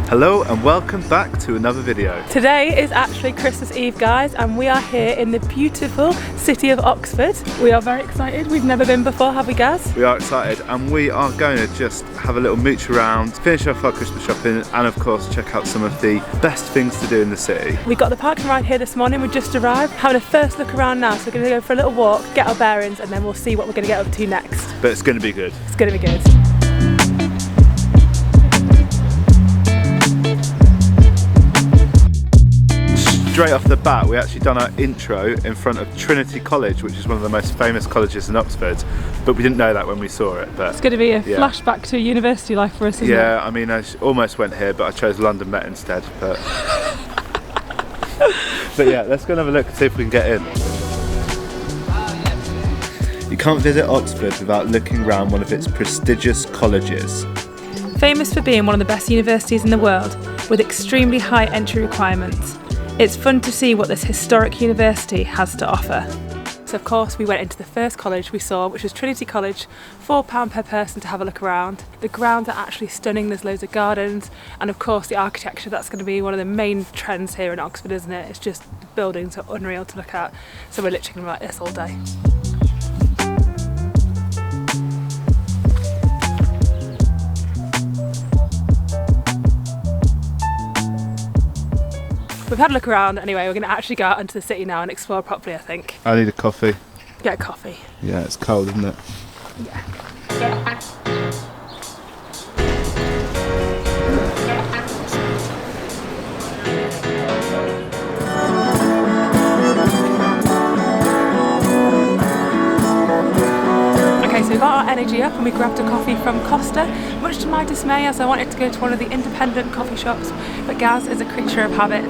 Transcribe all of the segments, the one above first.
Hello and welcome back to another video. Today is actually Christmas Eve, guys, and we are here in the beautiful city of Oxford. We are very excited. We've never been before, have we, Gaz? We are excited and we are going to just have a little mooch around, finish off our Christmas shopping and of course check out some of the best things to do in the city. We got the parking ride here this morning. We just arrived, having a first look around now, so we're going to go for a little walk, get our bearings, and then we'll see what we're going to get up to next. But it's going to be good. It's going to be good. Straight off the bat, we actually done our intro in front of Trinity College, which is one of the most famous colleges in Oxford, but we didn't know that when we saw it. But it's going to be a flashback to university life for us, isn't it? Yeah, I mean, I almost went here, but I chose London Met instead. But but yeah, let's go and have a look and see if we can get in. You can't visit Oxford without looking around one of its prestigious colleges. Famous for being one of the best universities in the world, with extremely high entry requirements. It's fun to see what this historic university has to offer. So of course we went into the first college we saw, which was Trinity College, £4 per person to have a look around. The grounds are actually stunning, there's loads of gardens, and of course the architecture, that's going to be one of the main trends here in Oxford, isn't it? It's just buildings are unreal to look at, so we're literally going to be like this all day. We've had a look around anyway, we're going to actually go out into the city now and explore properly, I think. I need a coffee. Get a coffee. Yeah, it's cold, isn't it? Yeah. So we got our energy up and we grabbed a coffee from Costa, much to my dismay as I wanted to go to one of the independent coffee shops, but Gaz is a creature of habit.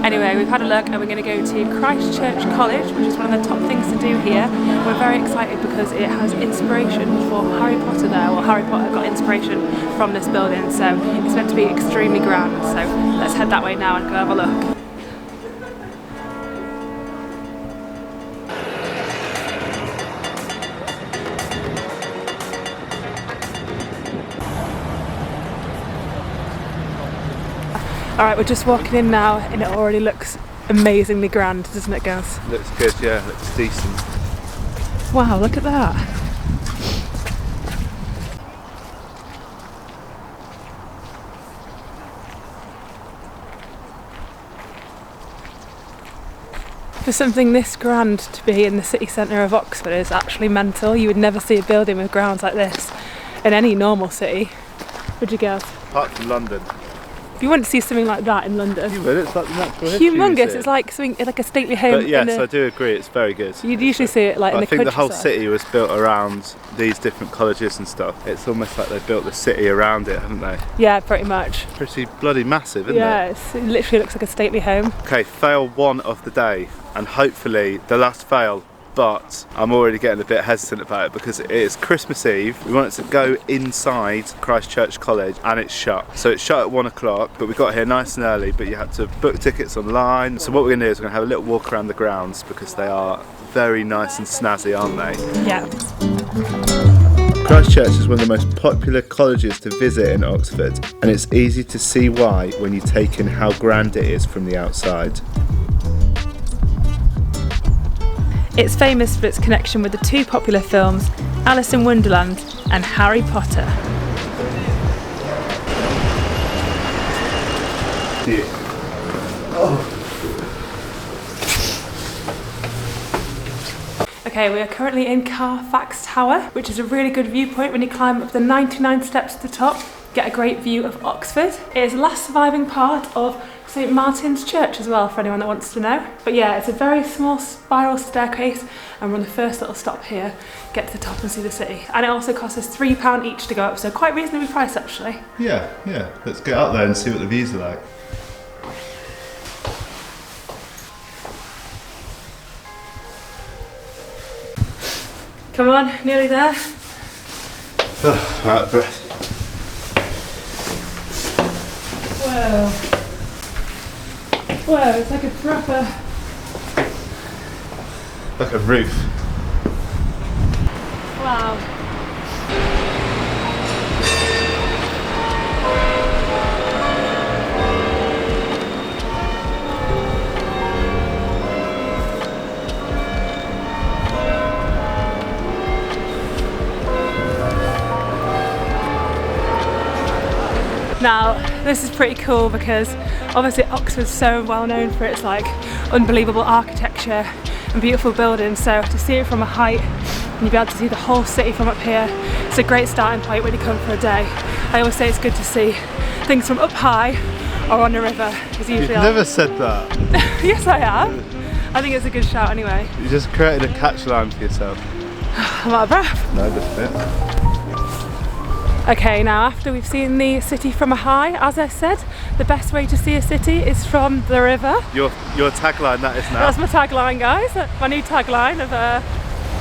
Anyway, we've had a look and we're going to go to Christ Church College, which is one of the top things to do here. We're very excited because it has inspiration for Harry Potter there, or Harry Potter got inspiration from this building, so it's meant to be extremely grand. So let's head that way now and go have a look. Alright, we're just walking in now and it already looks amazingly grand, doesn't it, Gaz? Looks good, yeah, looks decent. Wow, look at that. For something this grand to be in the city centre of Oxford is actually mental. You would never see a building with grounds like this in any normal city, would you, Gaz? Apart from London. You wouldn't see something like that in London. You would, it's like the Natural History Humongous, Museum. It's like something like a stately home. But yes, I do agree, it's very good. You'd usually see it like in the countryside. I think the whole city was built around these different colleges and stuff. It's almost like they built the city around it, haven't they? Yeah, pretty much. Pretty bloody massive, isn't it? Yeah, it literally looks like a stately home. Okay, fail one of the day, and hopefully the last fail. But I'm already getting a bit hesitant about it because it is Christmas Eve. We wanted to go inside Christ Church College and it's shut. So it's shut at 1 o'clock, but we got here nice and early, but you had to book tickets online. So what we're gonna do is we're gonna have a little walk around the grounds because they are very nice and snazzy, aren't they? Yeah. Christ Church is one of the most popular colleges to visit in Oxford, and it's easy to see why when you take in how grand it is from the outside. It's famous for its connection with the two popular films, Alice in Wonderland and Harry Potter. Yeah. Oh. Okay, we are currently in Carfax Tower, which is a really good viewpoint when you climb up the 99 steps to the top. Get a great view of Oxford. It is the last surviving part of St Martin's Church as well, for anyone that wants to know. But yeah, it's a very small spiral staircase and we're on the first little stop here. Get to the top and see the city. And it also costs us £3 each to go up, so quite reasonably priced actually. Yeah. Let's get up there and see what the views are like. Come on, nearly there. Out of breath. Whoa. Whoa, it's like a proper... Like a roof. Wow. Now, this is pretty cool because obviously Oxford's so well known for its like unbelievable architecture and beautiful buildings, so to see it from a height and you'll be able to see the whole city from up here, it's a great starting point when you come for a day. I always say it's good to see things from up high or on the river. You've never said that. Yes, I have. I think it's a good shout anyway. You just created a catch line for yourself. I'm out of breath. No, just a bit. Okay, now after we've seen the city from a high, as I said, the best way to see a city is from the river. Your tagline, that is now. That's my tagline, guys. My new tagline of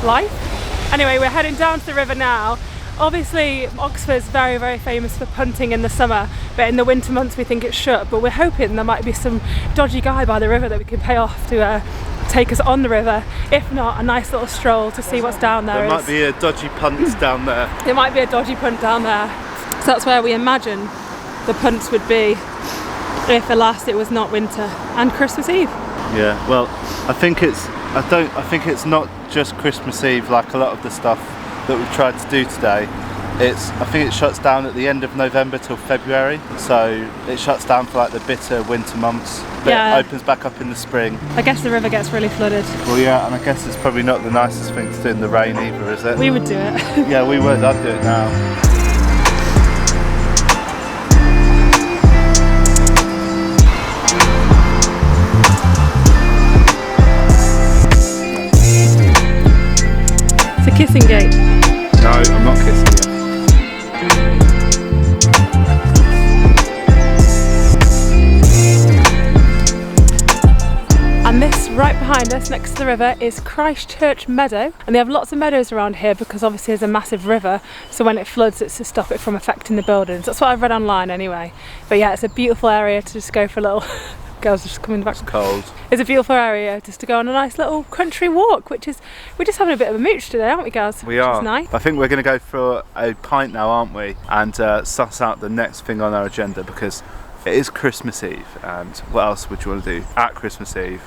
life. Anyway, we're heading down to the river now. Obviously, Oxford's very, very famous for punting in the summer, but in the winter months we think it's shut. But we're hoping there might be some dodgy guy by the river that we can pay off to take us on the river. If not, a nice little stroll to see what's down there. There might be a dodgy punt down there. There might be a dodgy punt down there. So that's where we imagine the punts would be if, alas, it was not winter and Christmas Eve. Yeah, well, I think it's not just Christmas Eve like a lot of the stuff that we've tried to do today. I think it shuts down at the end of November till February, so it shuts down for like the bitter winter months, but yeah. It opens back up in the spring. I guess the river gets really flooded. Well, yeah, and I guess it's probably not the nicest thing to do in the rain either, is it? We would do it. Yeah, we would. I'd do it now. It's a kissing gate. No, I'm not kissing you. And this right behind us, next to the river, is Christchurch Meadow. And they have lots of meadows around here because obviously there's a massive river, so when it floods it's to stop it from affecting the buildings. That's what I've read online anyway. But yeah, it's a beautiful area to just go for a little... Girls just coming back. It's cold. It's a beautiful area just to go on a nice little country walk, we're just having a bit of a mooch today, aren't we, Gaz? We are. Nice. I think we're going to go for a pint now, aren't we? And suss out the next thing on our agenda, because it is Christmas Eve, and what else would you want to do at Christmas Eve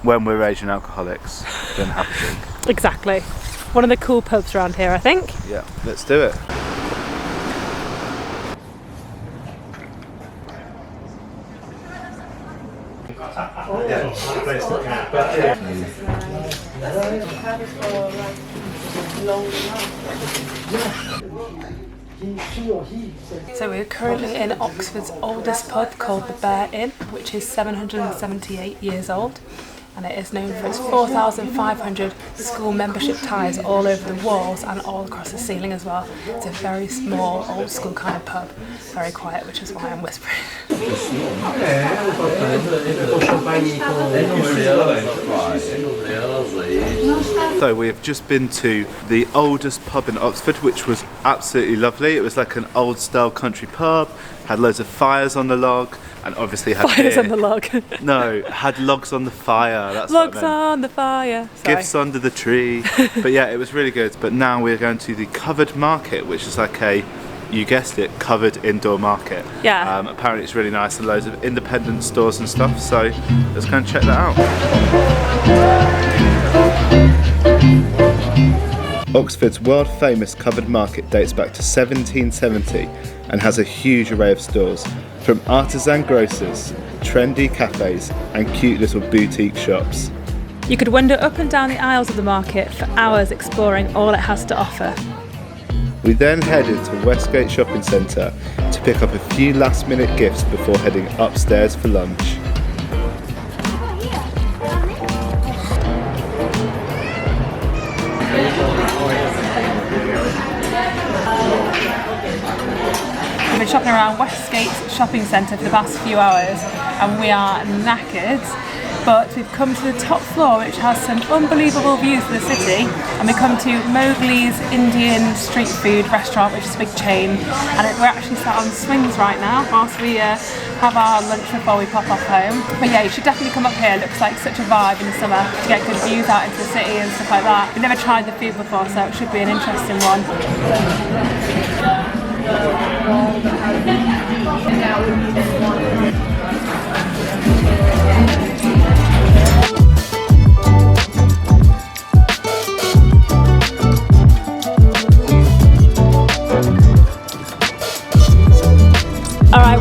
when we're Asian alcoholics than have a drink? Exactly. One of the cool pubs around here, I think. Yeah, let's do it. So we're currently in Oxford's oldest pub called the Bear Inn, which is 778 years old, and it is known for its 4,500 school membership ties all over the walls and all across the ceiling as well. It's a very small, old school kind of pub, very quiet, which is why I'm whispering. So we have just been to the oldest pub in Oxford, which was absolutely lovely. It was like an old style country pub, had loads of fires on the log, and obviously had Fires beer. on the log. No, had logs on the fire. That's Logs what I meant. on the fire. Sorry. Gifts under the tree. But yeah, it was really good. But now we're going to the covered market, which is like a, you guessed it, covered indoor market. Yeah. Apparently it's really nice and loads of independent stores and stuff. So let's go and check that out. Oxford's world famous covered market dates back to 1770 and has a huge array of stores, from artisan grocers, trendy cafes and cute little boutique shops. You could wander up and down the aisles of the market for hours exploring all it has to offer. We then headed to Westgate shopping centre to pick up a few last minute gifts before heading upstairs for lunch. We've been shopping around Westgate shopping centre for the past few hours and we are knackered, but we've come to the top floor, which has some unbelievable views of the city, and we come to Mowgli's Indian street food restaurant, which is a big chain, and we're actually sat on swings right now whilst we have our lunch before we pop off home. But yeah, you should definitely come up here. It looks like such a vibe in the summer to get good views out into the city and stuff like that. We've never tried the food before, so it should be an interesting one.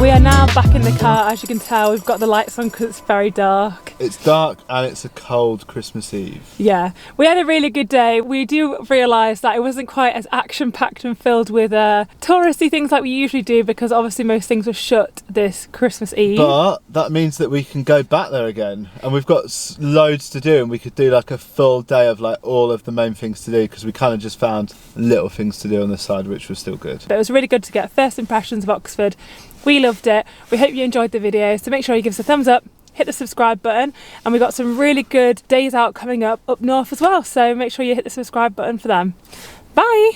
We are now back in the car. As you can tell, we've got the lights on because it's very dark. It's dark and it's a cold Christmas Eve. Yeah, we had a really good day. We do realise that it wasn't quite as action-packed and filled with touristy things like we usually do, because obviously most things were shut this Christmas Eve. But that means that we can go back there again, and we've got loads to do, and we could do like a full day of like all of the main things to do, because we kind of just found little things to do on the side, which was still good. But it was really good to get first impressions of Oxford. We loved it. We hope you enjoyed the video, so make sure you give us a thumbs up, hit the subscribe button, and we've got some really good days out coming up north as well, so make sure you hit the subscribe button for them. Bye!